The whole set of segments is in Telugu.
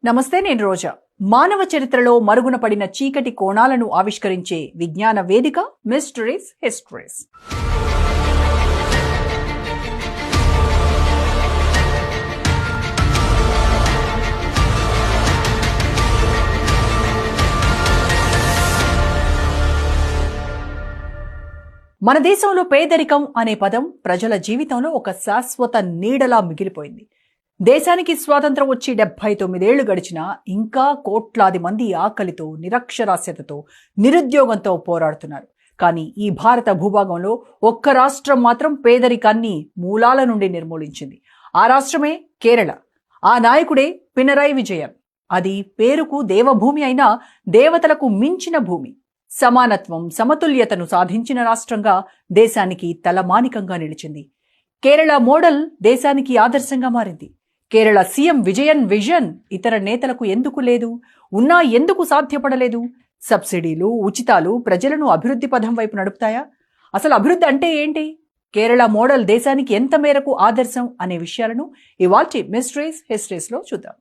నమస్తే, నేను రోజా. మానవ చరిత్రలో మరుగున పడిన చీకటి కోణాలను ఆవిష్కరించే విజ్ఞాన వేదిక మిస్టరీస్ హిస్టరీస్. మన దేశంలో పేదరికం అనే పదం ప్రజల జీవితంలో ఒక శాశ్వత నీడలా మిగిలిపోయింది. దేశానికి స్వాతంత్రం వచ్చి 79 ఏళ్లు గడిచినా ఇంకా కోట్లాది మంది ఆకలితో, నిరక్షరాస్యతతో, నిరుద్యోగంతో పోరాడుతున్నారు. కానీ ఈ భారత భూభాగంలో ఒక్క రాష్ట్రం మాత్రం పేదరికాన్ని మూలాల నుండి నిర్మూలించింది. ఆ రాష్ట్రమే కేరళ. ఆ నాయకుడే పినరయి విజయన్. అది పేరుకు దేవభూమి అయినా దేవతలకు మించిన భూమి. సమానత్వం, సమతుల్యతను సాధించిన రాష్ట్రంగా దేశానికి తలమానికంగా నిలిచింది. కేరళ మోడల్ దేశానికి ఆదర్శంగా మారింది. కేరళ సీఎం విజయన్ విజన్ ఇతర నేతలకు ఎందుకు లేదు, ఉన్నా ఎందుకు సాధ్యపడలేదు? సబ్సిడీలు, ఉచితాలు ప్రజలను అభివృద్ధి పథం వైపు నడుపుతాయా? అసలు అభివృద్ధి అంటే ఏంటి? కేరళ మోడల్ దేశానికి ఎంత మేరకు ఆదర్శం అనే విషయాలను ఇవాల్టి మిస్టరీస్ హిస్టరీస్ లో చూద్దాం.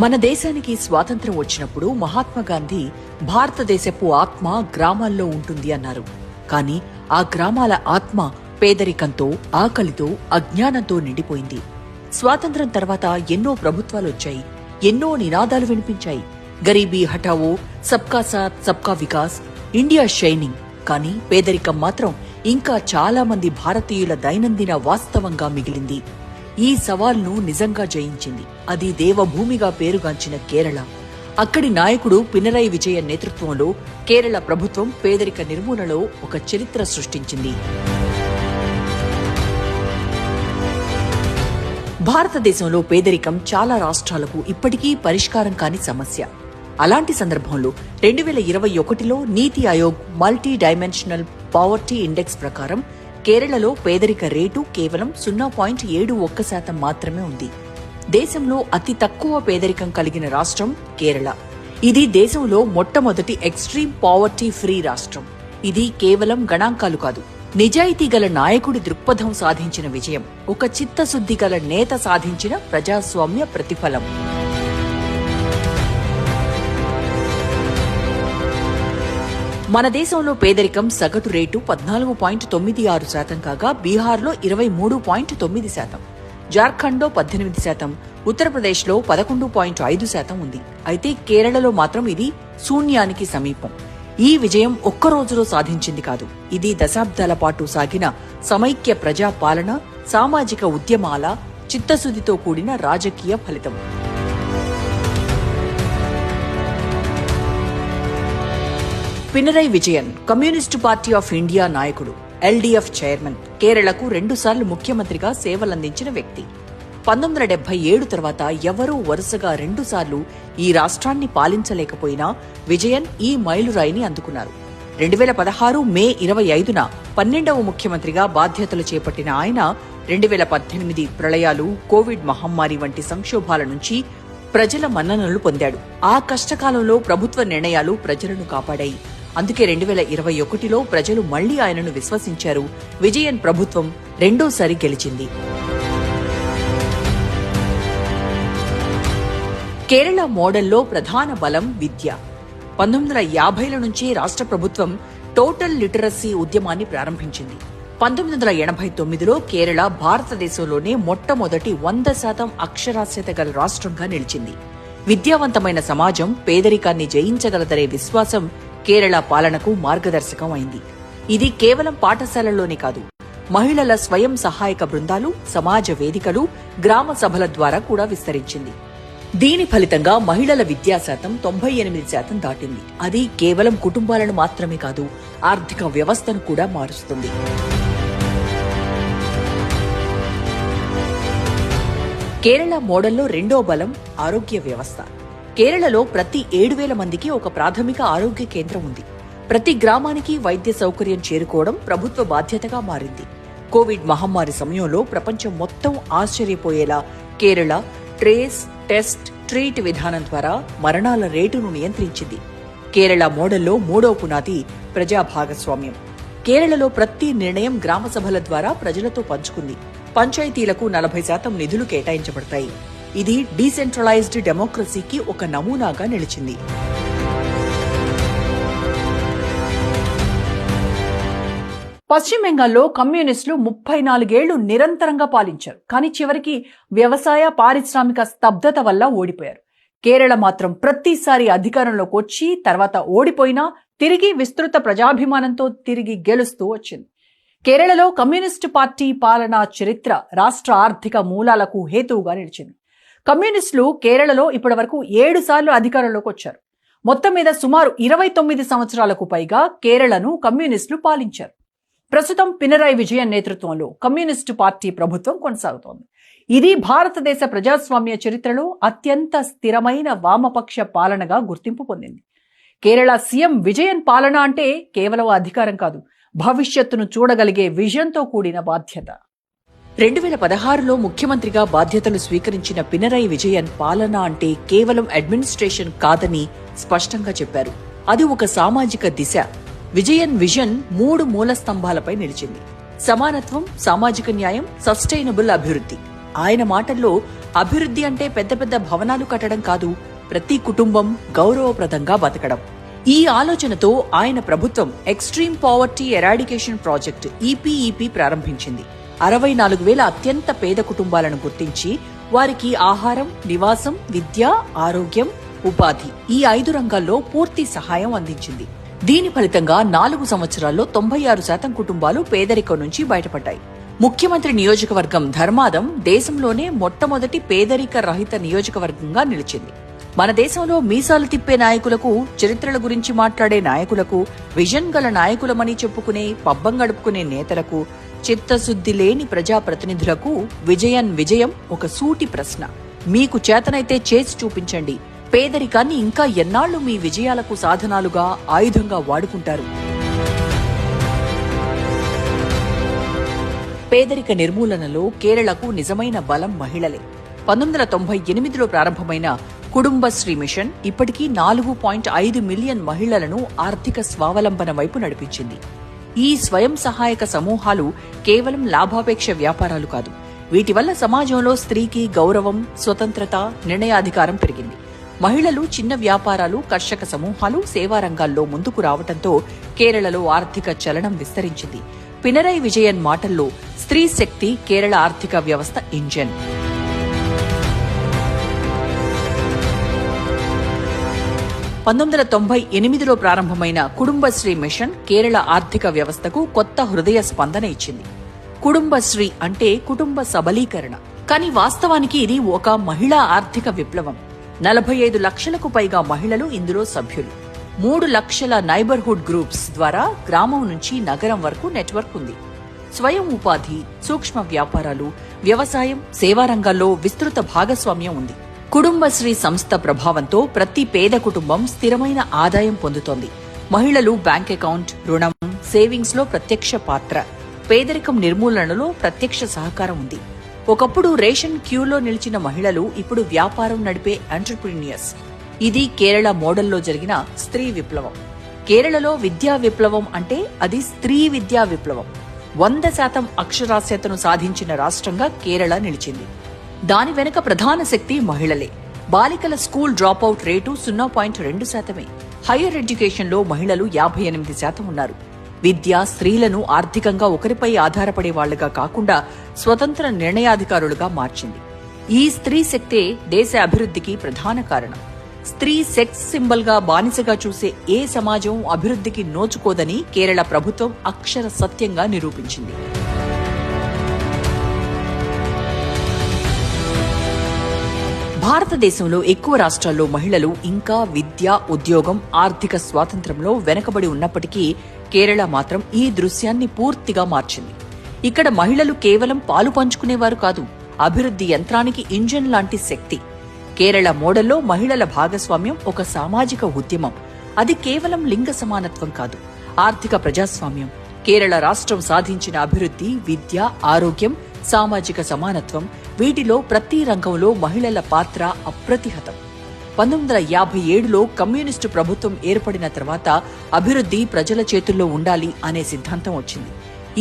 మన దేశానికి స్వాతంత్రం వచ్చినప్పుడు మహాత్మా గాంధీ భారతదేశపు ఆత్మ గ్రామాల్లో ఉంటుంది అన్నారు. కానీ ఆ గ్రామాల ఆత్మ పేదరికంతో, ఆకలితో, అజ్ఞానంతో నిండిపోయింది. స్వాతంత్రం తర్వాత ఎన్నో ప్రభుత్వాలు వచ్చాయి, ఎన్నో నినాదాలు వినిపించాయి. గరీబీ హఠావో, సబ్కా సాత్ సబ్కా వికాస్, ఇండియా షైనింగ్. కానీ పేదరికం మాత్రం ఇంకా చాలా మంది భారతీయుల దైనందిన వాస్తవంగా మిగిలింది. ఈ సవాల్ను నిజంగా జయించింది అది దేవభూమిగా పేరుగాంచిన కేరళ. అక్కడి నాయకుడు పినరయి విజయన్ నేతృత్వంలో కేరళ ప్రభుత్వం పేదరిక నిర్మూలనలో ఒక చరిత్ర సృష్టించింది. భారతదేశంలో పేదరికం చాలా రాష్ట్రాలకు ఇప్పటికీ పరిష్కారం కాని సమస్య. అలాంటి సందర్భంలో 2021లో నీతి Aayog multi dimensional poverty index ప్రకారం కేరళలో పేదరిక రేటు కేవలం 0.71% మాత్రమే ఉంది. దేశంలో అతి తక్కువ పేదరికం కలిగిన రాష్ట్రం కేరళ. ఇది దేశంలో మొట్టమొదటి ఎక్స్ట్రీమ్ పావర్టీ ఫ్రీ రాష్ట్రం. ఇది కేవలం గణాంకాలు కాదు, నిజాయితీ గల నాయకుడి దృక్పథం సాధించిన విజయం, ఒక చిత్తశుద్ధి గల నేత సాధించిన ప్రజాస్వామ్య ప్రతిఫలం. మన దేశంలో పేదరికం సగటు రేటు 14.96% కాగా బీహార్లో 23.9%, జార్ఖండ్లో 18%, ఉత్తరప్రదేశ్లో 11.5% ఉంది. అయితే కేరళలో మాత్రం ఇది శూన్యానికి సమీపం. ఈ విజయం ఒక్క రోజులో సాధించింది కాదు, ఇది దశాబ్దాల పాటు సాగిన సమైక్య ప్రజాపాలన, సామాజిక ఉద్యమాల, చిత్తశుద్ధితో కూడిన రాజకీయ ఫలితం. Pinarayi Vijayan communist party of India నాయకుడు, ఎల్డీఎఫ్ చైర్మన్, కేరళకు 2 సార్లు ముఖ్యమంత్రిగా సేవలందించిన వ్యక్తి. 1977 తర్వాత ఎవరూ వరుసగా 2 సార్లు ఈ రాష్ట్రాన్ని పాలించలేకపోయినా విజయన్ ఈ మైలురాయిని అందుకున్నారు. 2016 మే 25న 12వ ముఖ్యమంత్రిగా బాధ్యతలు చేపట్టిన ఆయన 2018 ప్రళయాలు, కోవిడ్ మహమ్మారి వంటి సంక్షోభాల నుంచి ప్రజల మన్ననలు పొందాడు. ఆ కష్టకాలంలో ప్రభుత్వ నిర్ణయాలు ప్రజలను కాపాడాయి. అందుకే 2021లో ప్రజలు మళ్లీ ఆయనను విశ్వసించారు. విజయన్ ప్రభుత్వం రెండోసారి గెలిచింది. కేరళ మోడల్లో ప్రధాన బలం విద్య. 1950ల నుంచి రాష్ట్ర ప్రభుత్వం టోటల్ లిటరసీ ఉద్యమాన్ని ప్రారంభించింది. 1989లో కేరళ భారతదేశంలోనే మొట్టమొదటి 100% అక్షరాస్యత గల రాష్ట్రంగా నిలిచింది. విద్యావంతమైన సమాజం పేదరికాన్ని జయించగలదనే విశ్వాసం కేరళ పాలనకు మార్గదర్శకం అయింది. ఇది కేవలం పాఠశాలల్లోనే కాదు, మహిళల స్వయం సహాయక బృందాలు, సమాజ వేదికలు, గ్రామ సభల ద్వారా కూడా విస్తరించింది. దీని ఫలితంగా మహిళల విద్యాశాతం 98% దాటింది. అది కేవలం కుటుంబాలను మాత్రమే కాదు, ఆర్థిక వ్యవస్థను కూడా మారుస్తుంది. కేరళ మోడల్లో రెండో బలం ఆరోగ్య వ్యవస్థ. కేరళలో ప్రతి 7,000 మందికి ఒక ప్రాథమిక ఆరోగ్య కేంద్రం ఉంది. ప్రతి గ్రామానికి వైద్య సౌకర్యం చేరుకోవడం ప్రభుత్వ బాధ్యతగా మారింది. కోవిడ్ మహమ్మారి సమయంలో ప్రపంచం మొత్తం ఆశ్చర్యపోయేలా కేరళ ట్రేస్, టెస్ట్, ట్రీట్ విధానం ద్వారా మరణాల రేటును నియంత్రించింది. కేరళ మోడల్లో మూడో పునాది ప్రజా భాగస్వామ్యం. కేరళలో ప్రతి నిర్ణయం గ్రామ సభల ద్వారా ప్రజలతో పంచుకుంది. పంచాయతీలకు 40% నిధులు కేటాయించబడతాయి. ఇది డీసెంట్రలైజ్డ్ డెమోక్రసీకి ఒక నమూనాగా నిలిచింది. పశ్చిమ బెంగాల్లో కమ్యూనిస్టులు 34 ఏళ్లు నిరంతరంగా పాలించారు. కానీ చివరికి వ్యవసాయ పారిశ్రామిక స్తబ్దత వల్ల ఓడిపోయారు. కేరళ మాత్రం ప్రతిసారి అధికారంలోకి వచ్చి తర్వాత ఓడిపోయినా తిరిగి విస్తృత ప్రజాభిమానంతో తిరిగి గెలుస్తూ వచ్చింది. కేరళలో కమ్యూనిస్టు పార్టీ పాలనా చరిత్ర రాష్ట్ర ఆర్థిక మూలాలకు హేతువుగా నిలిచింది. కమ్యూనిస్టులు కేరళలో ఇప్పటివరకు 7 సార్లు అధికారంలోకి వచ్చారు. మొత్తం మీద సుమారు 29 సంవత్సరాలకు పైగా కేరళను కమ్యూనిస్టులు పాలించారు. ప్రస్తుతం పినరాయి విజయన్ నేతృత్వంలో కమ్యూనిస్టు పార్టీ ప్రభుత్వం కొనసాగుతోంది. ఇది భారతదేశ ప్రజాస్వామ్య చరిత్రలో అత్యంత స్థిరమైన వామపక్ష పాలనగా గుర్తింపు పొందింది. కేరళ సీఎం విజయన్ పాలన అంటే కేవలం అధికారం కాదు, భవిష్యత్తును చూడగలిగే విజన్తో కూడిన బాధ్యత. 2016లో ముఖ్యమంత్రిగా బాధ్యతలు స్వీకరించిన పినరాయి విజయన్ పాలన అంటే కేవలం అడ్మినిస్ట్రేషన్ కాదని స్పష్టంగా చెప్పారు. అది ఒక సామాజిక దిశ. విజయన్ విజన్ 3 మూల స్తంభాలపై నిలిచింది: సమానత్వం, సామాజిక న్యాయం, సస్టైనబుల్ అభివృద్ధి. ఆయన మాటల్లో అభివృద్ధి అంటే పెద్ద పెద్ద భవనాలు కట్టడం కాదు, ప్రతి కుటుంబం గౌరవప్రదంగా బతకడం. ఈ ఆలోచనతో ఆయన ప్రభుత్వం extreme poverty eradication project EPEP ప్రారంభించింది. 64,000 అత్యంత పేద కుటుంబాలను గుర్తించి వారికి ఆహారం, నివాసం, విద్య, ఆరోగ్యం, ఉపాధి ఈ 5 రంగాల్లో పూర్తి సహాయం అందించింది. దీని ఫలితంగా 4 సంవత్సరాల్లో 96% కుటుంబాలు పేదరికం నుంచి బయటపడ్డాయి. ముఖ్యమంత్రి నియోజకవర్గం ధర్మాదం దేశంలోనే మొట్టమొదటి పేదరిక రహిత నియోజకవర్గంగా నిలిచింది. మన దేశంలో మీసాలు తిప్పే నాయకులకు, చరిత్రల గురించి మాట్లాడే నాయకులకు, విజన్ గల నాయకులమని చెప్పుకునే పబ్బం గడుపుకునే నేతలకు, చిత్తశుద్ధి లేని ప్రజాప్రతినిధులకు విజయం ఒక సూటి ప్రశ్న: మీకు చేతనైతే చేసి చూపించండి. పేదరికాన్ని ఇంకా ఎన్నాళ్లు మీ విజయాలకు సాధనాలుగా, ఆయుధంగా వాడుకుంటారు? పేదరిక నిర్మూలనలో కేరళకు నిజమైన బలం మహిళలే. 1998లో ప్రారంభమైన కుటుంబశ్రీ మిషన్ ఇప్పటికీ 4.5 మిలియన్ మహిళలను ఆర్థిక స్వావలంబన వైపు నడిపించింది. ఈ స్వయం సహాయక సమూహాలు కేవలం లాభాపేక్ష వ్యాపారాలు కాదు. వీటి వల్ల సమాజంలో స్త్రీకి గౌరవం, స్వతంత్రత, నిర్ణయాధికారం పెరిగింది. మహిళలు, చిన్న వ్యాపారాలు, కర్షక సమూహాలు సేవా రంగాల్లో ముందుకు రావడంతో కేరళలో ఆర్థిక చలనం విస్తరించింది. పినరాయి విజయన్ మాటల్లో స్త్రీ శక్తి కేరళ ఆర్థిక వ్యవస్థ ఇంజన్. 1998లో ప్రారంభమైన కుటుంబశ్రీ మిషన్ కేరళ ఆర్థిక వ్యవస్థకు కొత్త హృదయ స్పందన ఇచ్చింది. కుటుంబశ్రీ అంటే కుటుంబ సబలీకరణ, కానీ వాస్తవానికి ఇది ఒక మహిళా ఆర్థిక విప్లవం. 45 లక్షలకు పైగా మహిళలు ఇందులో సభ్యులు. 3 లక్షల నైబర్హుడ్ గ్రూప్స్ ద్వారా గ్రామం నుంచి నగరం వరకు నెట్వర్క్ ఉంది. స్వయం ఉపాధి, సూక్ష్మ వ్యాపారాలు, వ్యవసాయం, సేవా రంగాల్లో విస్తృత భాగస్వామ్యం ఉంది. కుటుంబశ్రీ సంస్థ ప్రభావంతో ప్రతి పేద కుటుంబం స్థిరమైన ఆదాయం పొందుతోంది. మహిళలు బ్యాంక్ అకౌంట్, రుణం, సేవింగ్స్ లో ప్రత్యక్ష పాత్ర, పేదరికం నిర్మూలనలో ప్రత్యక్ష సహకారం ఉంది. ఒకప్పుడు రేషన్ క్యూలో నిలిచిన మహిళలు ఇప్పుడు వ్యాపారం నడిపే ఎంటర్‌ప్రెన్యూర్స్. ఇది కేరళ మోడల్లో జరిగిన స్త్రీ విప్లవం. కేరళలో విద్యా విప్లవం అంటే అది స్త్రీ విద్యా విప్లవం. 100% అక్షరాస్యతను సాధించిన రాష్ట్రంగా కేరళ నిలిచింది. దాని వెనుక ప్రధాన శక్తి మహిళలే. బాలికల స్కూల్ డ్రాపౌట్ రేటు 0.2%. హైయర్ ఎడ్యుకేషన్లో మహిళలు 58% ఉన్నారు. విద్య స్త్రీలను ఆర్థికంగా ఒకరిపై ఆధారపడే వాళ్లుగా కాకుండా స్వతంత్ర నిర్ణయాధికారులుగా మార్చింది. ఈ స్త్రీ శక్తే దేశ అభివృద్ధికి ప్రధాన కారణం. స్త్రీ సెక్స్ సింబల్ గా బానిసగా చూసే ఏ సమాజం అభివృద్ధికి నోచుకోదని కేరళ ప్రభుత్వం అక్షర సత్యంగా నిరూపించింది. భారతదేశంలో ఎక్కువ రాష్ట్రాల్లో మహిళలు ఇంకా విద్య, ఉద్యోగం, ఆర్థిక స్వాతంత్ర్యంలో వెనుకబడి ఉన్నప్పటికీ కేరళ మాత్రం ఈ దృశ్యాన్ని పూర్తిగా మార్చింది. ఇక్కడ మహిళలు కేవలం పాలు పంచుకునేవారు కాదు, అభివృద్ధి యంత్రానికి ఇంజన్ లాంటి శక్తి. కేరళ మోడల్లో మహిళల భాగస్వామ్యం ఒక సామాజిక ఉద్యమం. అది కేవలం లింగ సమానత్వం కాదు, ఆర్థిక ప్రజాస్వామ్యం. కేరళ రాష్ట్రం సాధించిన అభివృద్ధి, విద్య, ఆరోగ్యం, సామాజిక సమానత్వం, వీటిలో ప్రతి రంగంలో మహిళల పాత్ర అప్రతిహతం. 1957లో కమ్యూనిస్టు ప్రభుత్వం ఏర్పడిన తర్వాత అభివృద్ధి ప్రజల చేతుల్లో ఉండాలి అనే సిద్ధాంతం వచ్చింది.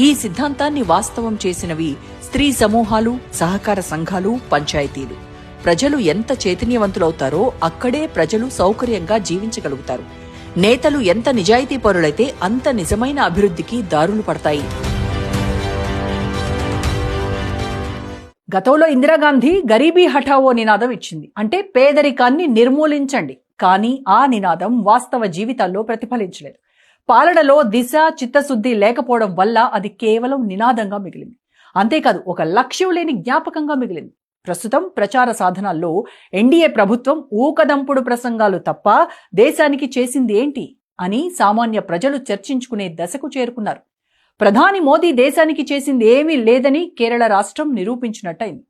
ఈ సిద్ధాంతాన్ని వాస్తవం చేసినవి స్త్రీ సమూహాలు, సహకార సంఘాలు, పంచాయతీలు. ప్రజలు ఎంత చైతన్యవంతులవుతారో అక్కడే ప్రజలు సౌకర్యంగా జీవించగలుగుతారు. నేతలు ఎంత నిజాయితీపరులైతే అంత నిజమైన అభివృద్ధికి దారులు పడతాయి. గతంలో ఇందిరాగాంధీ గరీబీ హఠావో నినాదం ఇచ్చింది. అంటే పేదరికాన్ని నిర్మూలించండి. కానీ ఆ నినాదం వాస్తవ జీవితాల్లో ప్రతిఫలించలేదు. పాలనలో దిశ, చిత్తశుద్ధి లేకపోవడం వల్ల అది కేవలం నినాదంగా మిగిలింది. అంతేకాదు, ఒక లక్ష్యం లేని జ్ఞాపకంగా మిగిలింది. ప్రస్తుతం ప్రచార సాధనాల్లో ఎన్డీఏ ప్రభుత్వం ఊకదంపుడు ప్రసంగాలు తప్ప దేశానికి చేసింది ఏంటి అని సామాన్య ప్రజలు చర్చించుకునే దశకు చేరుకున్నారు. ప్రధాని మోదీ దేశానికి చేసింది ఏమీ లేదని కేరళ రాష్ట్రం నిరూపించినట్టయింది.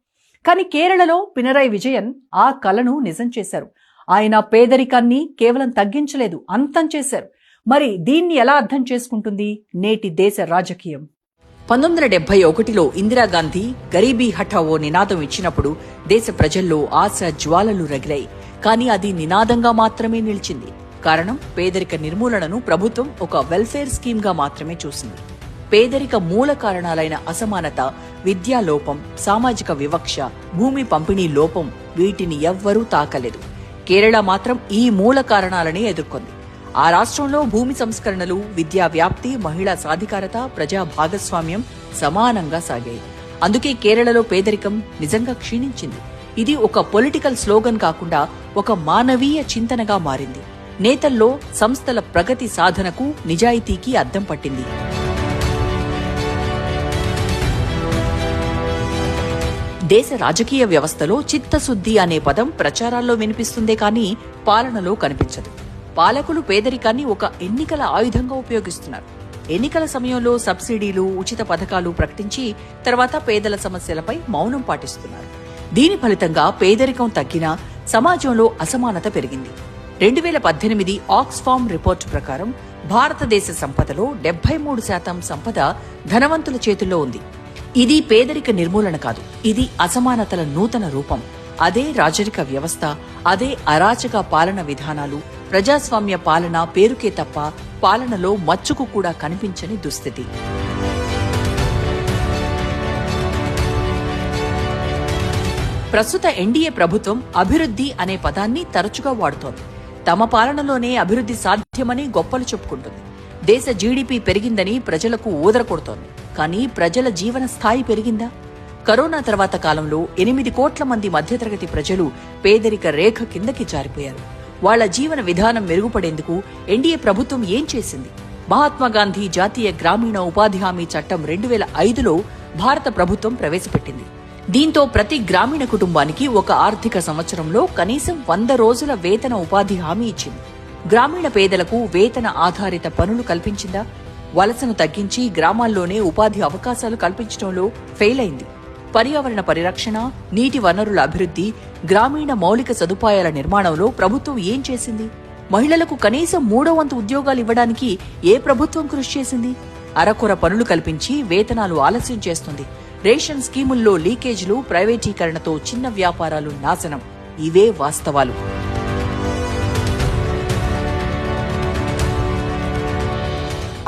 కానీ కేరళలో పినరయ్ విజయన్ ఆ కలను నిజం చేశారు. ఆయన పేదరికాన్ని కేవలం తగ్గించలేదు, అంతం చేశారు. మరి దీన్ని ఎలా అర్థం చేసుకుంటుంది నేటి దేశ రాజకీయం? 1971లో ఇందిరాగాంధీ గరీబీ హఠావో నినాదం ఇచ్చినప్పుడు దేశ ప్రజల్లో ఆశ జ్వాలలు రగిలాయి. కానీ అది నినాదంగా మాత్రమే నిలిచింది. కారణం, పేదరిక నిర్మూలనను ప్రభుత్వం ఒక వెల్ఫేర్ స్కీమ్ గా మాత్రమే చూసింది. పేదరిక మూల కారణాలైన అసమానత, విద్యా లోపం, సామాజిక వివక్ష, భూమి పంపిణీ లోపం వీటిని ఎవ్వరూ తాకలేదు. కేరళ మాత్రం ఈ మూల కారణాలనే ఎదుర్కొంది. ఆ రాష్ట్రంలో భూమి సంస్కరణలు, విద్యా వ్యాప్తి, మహిళా సాధికారత, ప్రజా భాగస్వామ్యం సమానంగా సాగాయి. అందుకే కేరళలో పేదరికం నిజంగా క్షీణించింది. ఇది ఒక పొలిటికల్ స్లోగన్ కాకుండా ఒక మానవీయ చింతనగా మారింది. నేతల్లో, సంస్థల ప్రగతి సాధనకు, నిజాయితీకి అద్దం పట్టింది. దేశ రాజకీయ వ్యవస్థలో చిత్తశుద్ధి అనే పదం ప్రచారాల్లో వినిపిస్తుందే కానీ పాలనలో కనిపించదు. పాలకులు పేదరికాన్ని ఒక ఎన్నికల ఆయుధంగా ఉపయోగిస్తున్నారు. ఎన్నికల సమయంలో సబ్సిడీలు, ఉచిత పథకాలు ప్రకటించి తర్వాత పేదల సమస్యలపై మౌనం పాటిస్తున్నారు. దీని ఫలితంగా పేదరికం తగ్గినా సమాజంలో అసమానత పెరిగింది. 2018 ఆక్స్ఫామ్ రిపోర్టు ప్రకారం భారతదేశ సంపదలో 73% సంపద ధనవంతుల చేతుల్లో ఉంది. ఇది పేదరిక నిర్మూలన కాదు, ఇది అసమానతల నూతన రూపం. అదే రాజరిక వ్యవస్థ, అదే అరాచక పాలన విధానాలు, ప్రజాస్వామ్య పాలన పేరుకే తప్ప పాలనలో మచ్చుకు కూడా కనిపించని దుస్థితి. ప్రస్తుత ఎన్డీఏ ప్రభుత్వం అభివృద్ధి అనే పదాన్ని తరచుగా వాడుతోంది. తమ పాలనలోనే అభివృద్ధి సాధ్యమని గొప్పలు చెప్పుకుంటుంది. దేశ జీడీపీ పెరిగిందని ప్రజలకు ఊదర కొడుతోంది. కానీ ప్రజల జీవన స్థాయి పెరిగిందా? కరోనా తర్వాత కాలంలో 8 కోట్ల మంది మధ్యతరగతి ప్రజలు పేదరిక రేఖ కిందకి జారిపోయారు. వాళ్ల జీవన విధానం మెరుగుపడేందుకు ఎన్డీఏ ప్రభుత్వం ఏం చేసింది? మహాత్మాగాంధీ జాతీయ గ్రామీణ ఉపాధి హామీ చట్టం 2005లో భారత ప్రభుత్వం ప్రవేశపెట్టింది. దీంతో ప్రతి గ్రామీణ కుటుంబానికి ఒక ఆర్థిక సంవత్సరంలో కనీసం 100 రోజుల వేతన ఉపాధి హామీ ఇచ్చింది. గ్రామీణ పేదలకు వేతన ఆధారిత పనులు కల్పించిందా? వలసను తగ్గించి గ్రామాల్లోనే ఉపాధి అవకాశాలు కల్పించడంలో ఫెయిల్ అయింది. పర్యావరణ పరిరక్షణ, నీటి వనరుల అభివృద్ధి, గ్రామీణ మౌలిక సదుపాయాల నిర్మాణంలో ప్రభుత్వం ఏం చేసింది? మహిళలకు కనీసం 3వ వంతు ఉద్యోగాలు ఇవ్వడానికి ఏ ప్రభుత్వం కృషి చేసింది? అరకొర పనులు కల్పించి వేతనాలు ఆలస్యం చేస్తుంది. రేషన్ స్కీముల్లో లీకేజీలు, ప్రైవేటీకరణతో చిన్న వ్యాపారాలు నాశనం. ఇవే వాస్తవాలు.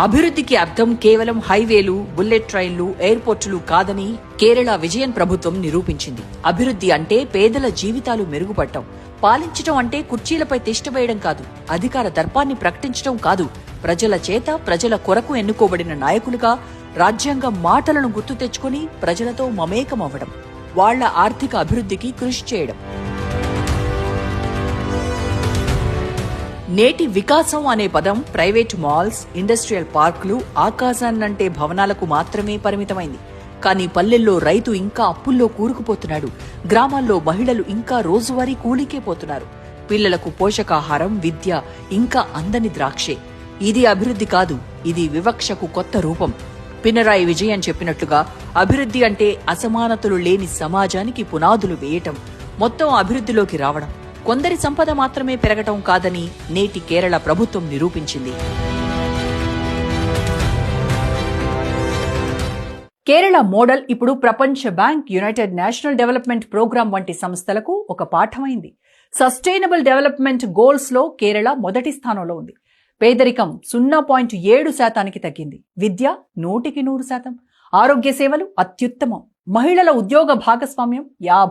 అభివృద్ధికి అర్థం కేవలం హైవేలు, బుల్లెట్ ట్రైన్లు, ఎయిర్పోర్టులు కాదని కేరళ విజయన్ ప్రభుత్వం నిరూపించింది. అభివృద్ధి అంటే పేదల జీవితాలు మెరుగుపడటం. పాలించడం అంటే కుర్చీలపై తిష్టవేయడం కాదు, అధికార దర్పాన్ని ప్రకటించడం కాదు, ప్రజల చేత ప్రజల కొరకు ఎన్నుకోబడిన నాయకులుగా రాజ్యాంగ మాటలను గుర్తు తెచ్చుకుని ప్రజలతో మమేకమవ్వడం, వాళ్ల ఆర్థిక అభివృద్ధికి కృషి చేయడం. నేటి వికాసం అనే పదం ప్రైవేటు మాల్స్, ఇండస్ట్రియల్ పార్కులు, ఆకాశాన్నంటే భవనాలకు మాత్రమే పరిమితమైంది. కానీ పల్లెల్లో రైతు ఇంకా అప్పుల్లో కూరుకుపోతున్నాడు. గ్రామాల్లో మహిళలు ఇంకా రోజువారీ కూలీకే పోతున్నారు. పిల్లలకు పోషకాహారం, విద్య ఇంకా అందని ద్రాక్షే. ఇది అభివృద్ధి కాదు, ఇది వివక్షకు కొత్త రూపం. పినరాయి విజయన్ చెప్పినట్లుగా అభివృద్ధి అంటే అసమానతలు లేని సమాజానికి పునాదులు వేయటం, మొత్తం అభివృద్ధిలోకి రావడం, కొందరి సంపద మాత్రమే పెరగటం కాదని నేటి కేరళ ప్రభుత్వం నిరూపించింది. కేరళ మోడల్ ఇప్పుడు ప్రపంచ bank, United National Development Programme వంటి సంస్థలకు ఒక పాఠమైంది. సస్టైనబుల్ డెవలప్మెంట్ గోల్స్ లో కేరళ మొదటి స్థానంలో ఉంది. పేదరికం 0.7% తగ్గింది. విద్య 100%. ఆరోగ్య సేవలు అత్యుత్తమం. మహిళల ఉద్యోగ భాగస్వామ్యం 50